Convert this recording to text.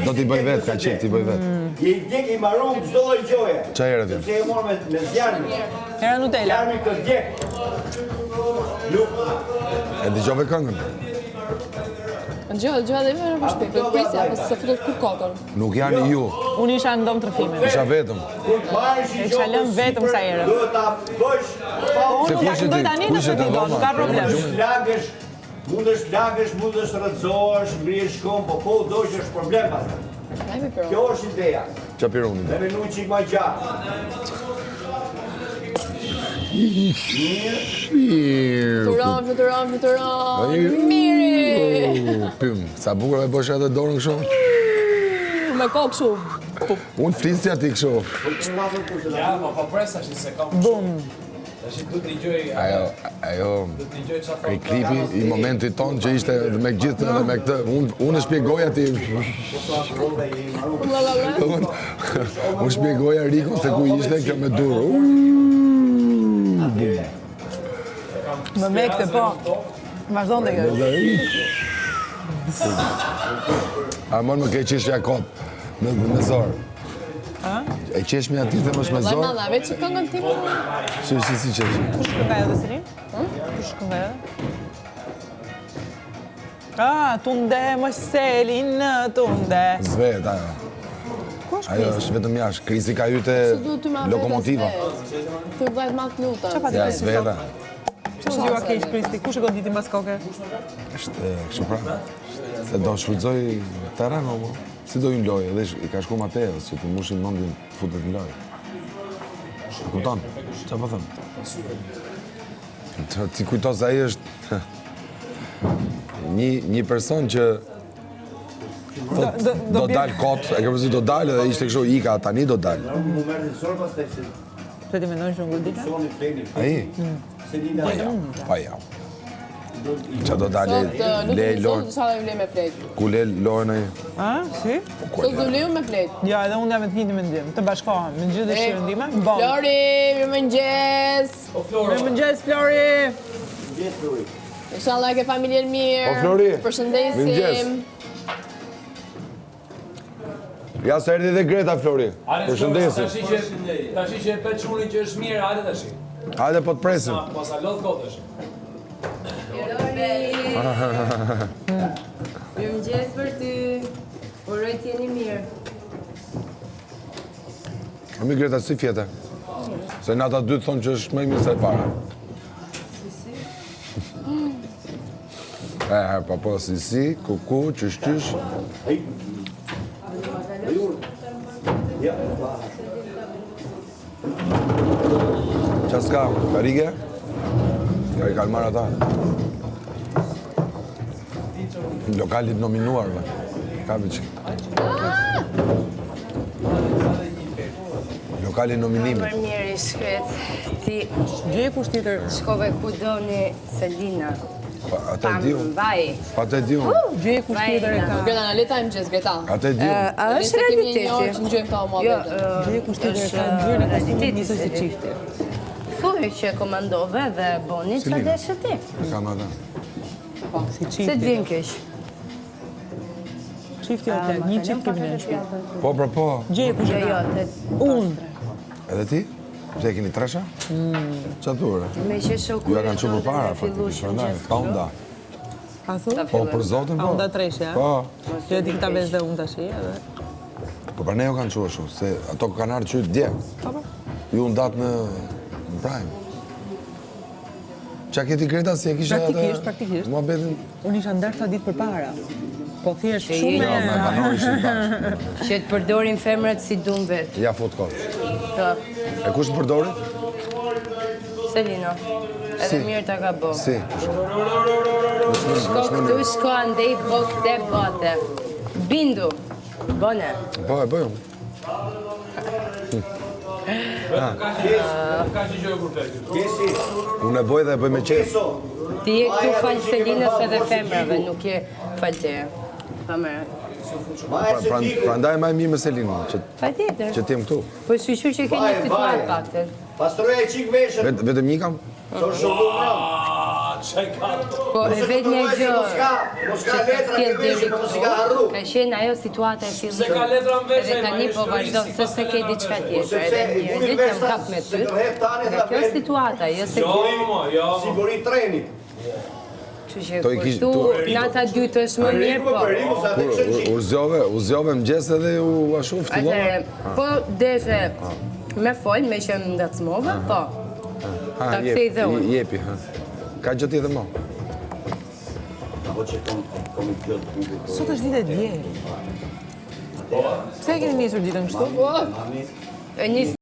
Do t'i bëj vetë, ka qef t'i bëj vetë. Je i djek i maron çdo lloj gjoje. Qa herë ti? Sepse e morë me zjarmi. Era Nutella. Zjarmi këtë djek. E dëgjove këngën? Gjëha dhe me në përshpik, prisja, pas se futot kur kokën. Nuk janë ju, Unë isha në dom trëfime. isha vetëm. Kur marrësh E kisha lënë vetëm sa herë. duhet ta bësh Unë ja këndoj tani nëse ti do, nuk ka problem. lagësh, mundesh rrëzohesh, ngrihesh shkon, po do që është problem pastaj. Ajme pero. Kjo është ideja. Qa pironi? Me menu qik ma gjatë. Fluturon. Miri! Pym, sa bukur e bësh edhe dorën kështu? Me kokë kështu. Unë flisja ti kështu. Ja, po presa që se kam. Bum. Tash du të dëgjoj. Ajo, Du të dëgjoj çfarë i klipi, i momentit ton që ishte me gjithë dhe me këtë, unë shpjegoja ti, unë shpjegoja Riko se ku ishte kjo me durë. Më mekte po. Vazhdon dhe kjo. Armon më ke qeshja kot, me zorë. E qeshmi ati të mësh me Vllai zorë? madha, veç që këngën tim. Si qeshmi? Kush këngaj edhe Selin? Kush këngaj edhe? Tunde më Selin, tunde. Zvet, ajo. Kush Ajo është vetëm jashtë. Krisi ka hyte lokomotiva. Të vllajt ma të lutem. Ja, Zveta. Që zhjua keq Kristi? Kush e goditi mas koke? Është kështu pra. Se do shfrytëzoj terren, apo? Si do hynë lojë, edhe i ka shku Mateos, që të mushin mendin të futet në lojë. E kupton? Qa po thëmë? Ti kujto se ai është një person që do dal kot, e ke përzi do dal edhe ishte kështu ika, tani do dal. Mu merë në sërë pas të e Se ti mendojnë që unë godita? soni pleni. Ai? Selina. Pa ja. Qa do dalë, le lojë, Sot du le me flet. ku le lojën ai? Si? Sot du leu me flet. Ja, edhe unë jam me të njëjtin mendim. Të bashkohem me gjithë dëshirën time. Bon. Flori, mirëmëngjes. Mirëmëngjes Flori. Inshallah ke familjen mirë. Po, Flori. Përshëndesim. Mirëmëngjes. Ja se erdi dhe Greta Flori. Përshëndesim. Tash që e pet çunin që është mirë, hajde tash. Hajde po të presim. Pas a lodh kotësh. Mirëmëngjes për ty. Uroj të jeni mirë. Mi Greta, si fjete? Se nata dy thonë që është më mirë se e para. Po, si, kuku, qysh. Qa s'ka, karike? Ja i kalmar ata. Lokalit nominuarve. Ka që. Lokali nominimit. Për mirë i shkret. Ti Gjej kush tjetër. shkove ku doni Selina. Ata e diu. Mbaj. Ata e diu. Gjej kush tjetër e ka. Greta, në leta e mëngjes, Greta. Ata e diu. A Nëse është kemi një orë që realiteti? ngjojmë këto muhabete. Gjej kush tjetër e ka ngjyrën e kostumit njësoj si çifti. Thuaj që komandove dhe boni që deshe ti. E kam ata. Si Se çifti. t'vjen kesh. Çifti o plak, një çift kemi në shtëpi. Po, po. Gjej kush e Jo, ka. të Unë. Edhe ti? Pse e keni tresha? Qa thurë? me që shoku. Ju ja kanë që për para, faktikisht, prandaj, ka unda. A thu? Po, për zotin, A po. unda treshe, Po, Jo di këta vesh dhe unë tash edhe. po për ne jo kanë që ashtu, se ato kanë ardhë qytë dje. Ju undat në Prime. Qa keti Greta si e kisha Praktikisht. Mua betin... Unë isha ndarë sa ditë përpara. Po thjesht Se shumë Jo, me e... banorishin bashkë. Që të përdorin femrat si dum vetë. Ja fut kohë. Po, E kush të përdori? Selina. Edhe mirë ta ka bo. Si? Shko këtu, shko andej, po këte bote. Bindu. Bone. Po, e bëjmë. Ka që gjë kur flet. Kesi, Unë e bëj dhe e bëj me qesë. Ti je këtu falë Selinës edhe femrave, nuk je falë teje. Pa mërë. ma e se tiku. Prandaj e maj mi me Selinën, Pa tjetër. që t'jem këtu. Po shqyqyr që ke një situatë pakten. Pastroja e qik veshën, Vetëm një kam? to shullu në. çaj ka. Po e vetë një gjë Mos ka letra sjell ke vesh, deri mos ka harru. ka qenë ajo situata e Se fillimit. ka letra në vesh, Edhe tani po vazhdon, se ke diçka tjetër, edhe njerëzit jam kap me ty. Dhe kjo është situata, jo se Jo. Siguri treni. kështu që To i kish- këtu to- nata dytë është më mirë, po. U zjove mëgjes edhe u ashtu fëtillove? Atëre, po deshe me fol, me që më ndacmove, po. Ta kthej dhe unë. Jepi, ha. Ka gjë tjetër mo? Sot është ditë e dje. Pse e keni nisur ditën kështu? E nis